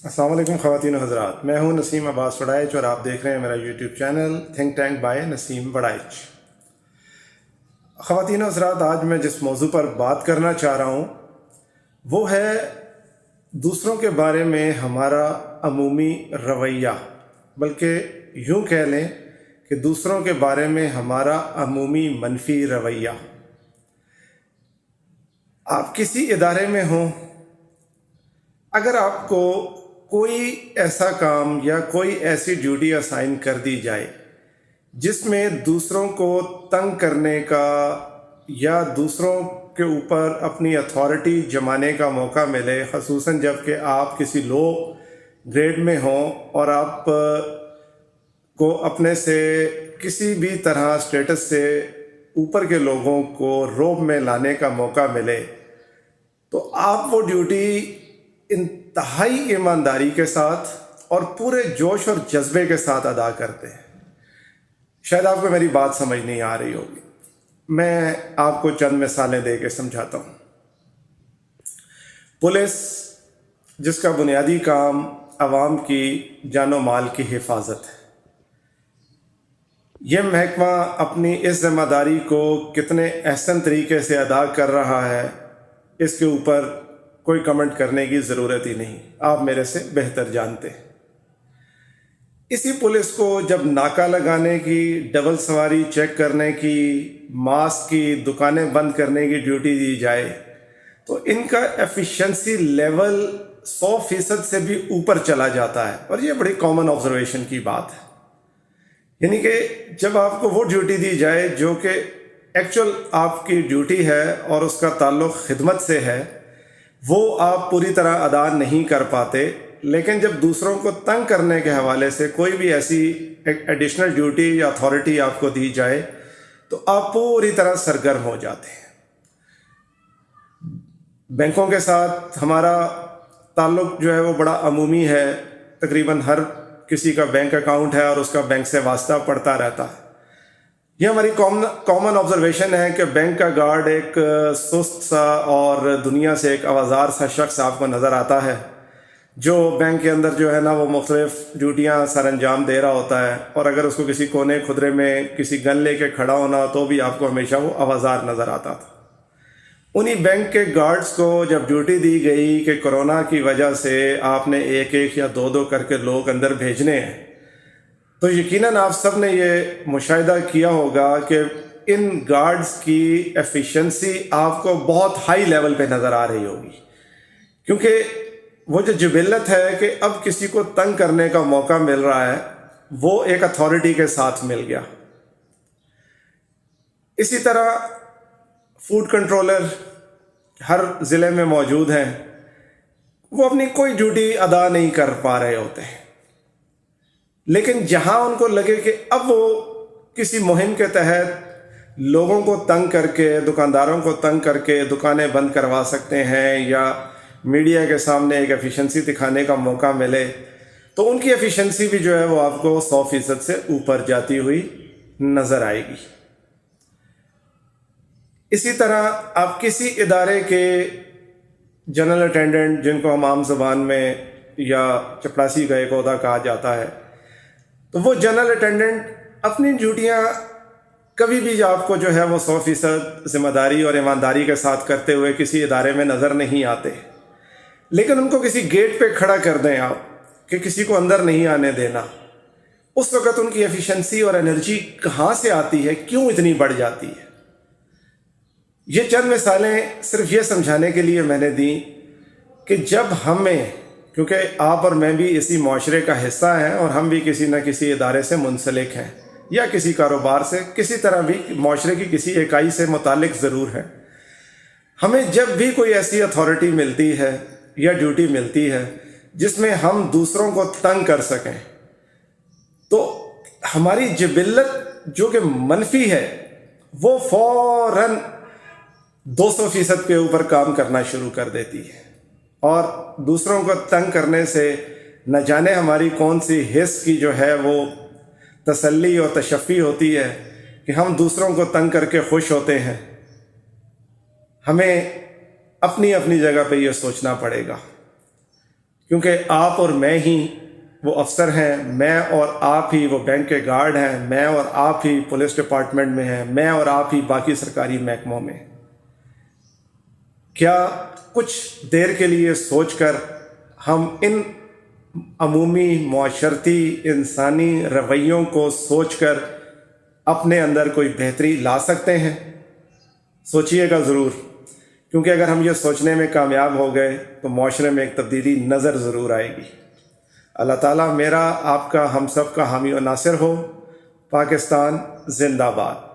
السلام علیکم خواتین و حضرات، میں ہوں نسیم عباس وڑائچ اور آپ دیکھ رہے ہیں میرا YouTube channel think tank by Naseem Warraich. خواتین و حضرات، آج میں جس موضوع پر بات کرنا چاہ رہا ہوں وہ ہے دوسروں کے بارے میں ہمارا عمومی رویہ، بلکہ یوں کہہ لیں کہ دوسروں کے بارے میں ہمارا عمومی منفی رویہ۔ آپ کسی ادارے میں ہوں، اگر آپ کو کوئی ایسا کام یا کوئی ایسی ڈیوٹی اسائن کر دی جائے جس میں دوسروں کو تنگ کرنے کا یا دوسروں کے اوپر اپنی اتھارٹی جمانے کا موقع ملے، خصوصاً جب کہ آپ کسی لو گریڈ میں ہوں اور آپ کو اپنے سے کسی بھی طرح اسٹیٹس سے اوپر کے لوگوں کو روب میں لانے کا موقع ملے، تو آپ وہ ڈیوٹی انتہائی ایمانداری کے ساتھ اور پورے جوش اور جذبے کے ساتھ ادا کرتے ہیں۔ شاید آپ کو میری بات سمجھ نہیں آ رہی ہوگی، میں آپ کو چند مثالیں دے کے سمجھاتا ہوں۔ پولیس، جس کا بنیادی کام عوام کی جان و مال کی حفاظت ہے، یہ محکمہ اپنی اس ذمہ داری کو کتنے احسن طریقے سے ادا کر رہا ہے، اس کے اوپر کوئی کمنٹ کرنے کی ضرورت ہی نہیں، آپ میرے سے بہتر جانتے ہیں۔ اسی پولیس کو جب ناکہ لگانے کی، ڈبل سواری چیک کرنے کی، ماسک کی دکانیں بند کرنے کی ڈیوٹی دی جائے تو ان کا ایفیشنسی لیول 100% سے بھی اوپر چلا جاتا ہے، اور یہ بڑی کامن آبزرویشن کی بات ہے۔ یعنی کہ جب آپ کو وہ ڈیوٹی دی جائے جو کہ ایکچول آپ کی ڈیوٹی ہے اور اس کا تعلق خدمت سے ہے، وہ آپ پوری طرح ادا نہیں کر پاتے، لیکن جب دوسروں کو تنگ کرنے کے حوالے سے کوئی بھی ایسی ایڈیشنل ڈیوٹی یا اتھارٹی آپ کو دی جائے تو آپ پوری طرح سرگرم ہو جاتے ہیں۔ بینکوں کے ساتھ ہمارا تعلق جو ہے وہ بڑا عمومی ہے، تقریباً ہر کسی کا بینک اکاؤنٹ ہے اور اس کا بینک سے واسطہ پڑتا رہتا ہے۔ یہ ہماری کامن آبزرویشن ہے کہ بینک کا گارڈ ایک سست سا اور دنیا سے ایک آوازار سا شخص آپ کو نظر آتا ہے، جو بینک کے اندر جو ہے نا وہ مختلف ڈیوٹیاں سر انجام دے رہا ہوتا ہے، اور اگر اس کو کسی کونے خدرے میں کسی گن لے کے کھڑا ہونا تو بھی آپ کو ہمیشہ وہ آوازار نظر آتا تھا۔ انہی بینک کے گارڈز کو جب ڈیوٹی دی گئی کہ کرونا کی وجہ سے آپ نے ایک ایک یا دو دو کر کے لوگ اندر بھیجنے ہیں، تو یقیناً آپ سب نے یہ مشاہدہ کیا ہوگا کہ ان گارڈز کی ایفیشنسی آپ کو بہت ہائی لیول پہ نظر آ رہی ہوگی، کیونکہ وہ جو جبلت ہے کہ اب کسی کو تنگ کرنے کا موقع مل رہا ہے، وہ ایک اتھارٹی کے ساتھ مل گیا۔ اسی طرح فوڈ کنٹرولر ہر ضلع میں موجود ہیں، وہ اپنی کوئی ڈیوٹی ادا نہیں کر پا رہے ہوتے ہیں، لیکن جہاں ان کو لگے کہ اب وہ کسی مہم کے تحت لوگوں کو تنگ کر کے، دکانداروں کو تنگ کر کے دکانیں بند کروا سکتے ہیں یا میڈیا کے سامنے ایک ایفیشنسی دکھانے کا موقع ملے، تو ان کی ایفیشنسی بھی جو ہے وہ آپ کو 100% سے اوپر جاتی ہوئی نظر آئے گی۔ اسی طرح آپ کسی ادارے کے جنرل اٹینڈنٹ، جن کو ہم عام زبان میں یا چپڑاسی کا ایک عہدہ کہا جاتا ہے، تو وہ جنرل اٹینڈنٹ اپنی ڈیوٹیاں کبھی بھی آپ کو جو ہے وہ 100% ذمہ داری اور ایمانداری کے ساتھ کرتے ہوئے کسی ادارے میں نظر نہیں آتے، لیکن ان کو کسی گیٹ پہ کھڑا کر دیں آپ کہ کسی کو اندر نہیں آنے دینا، اس وقت ان کی ایفیشنسی اور انرجی کہاں سے آتی ہے، کیوں اتنی بڑھ جاتی ہے۔ یہ چند مثالیں صرف یہ سمجھانے کے لیے میں نے دی کہ جب ہمیں، کیونکہ آپ اور میں بھی اسی معاشرے کا حصہ ہیں اور ہم بھی کسی نہ کسی ادارے سے منسلک ہیں یا کسی کاروبار سے، کسی طرح بھی معاشرے کی کسی اکائی سے متعلق ضرور ہیں، ہمیں جب بھی کوئی ایسی اتھارٹی ملتی ہے یا ڈیوٹی ملتی ہے جس میں ہم دوسروں کو تنگ کر سکیں، تو ہماری جبلت جو کہ منفی ہے وہ فوراً 200% کے اوپر کام کرنا شروع کر دیتی ہے، اور دوسروں کو تنگ کرنے سے نہ جانے ہماری کون سی حس کی جو ہے وہ تسلی اور تشفی ہوتی ہے کہ ہم دوسروں کو تنگ کر کے خوش ہوتے ہیں۔ ہمیں اپنی اپنی جگہ پہ یہ سوچنا پڑے گا کیونکہ آپ اور میں ہی وہ افسر ہیں، میں اور آپ ہی وہ بینک کے گارڈ ہیں، میں اور آپ ہی پولیس ڈپارٹمنٹ میں ہیں، میں اور آپ ہی باقی سرکاری محکموں میں. کیا کچھ دیر کے لیے سوچ کر ہم ان عمومی معاشرتی انسانی رویوں کو سوچ کر اپنے اندر کوئی بہتری لا سکتے ہیں؟ سوچئے گا ضرور، کیونکہ اگر ہم یہ سوچنے میں کامیاب ہو گئے تو معاشرے میں ایک تبدیلی نظر ضرور آئے گی. اللہ تعالیٰ میرا، آپ کا، ہم سب کا حامی و ناصر ہو. پاکستان زندہ باد.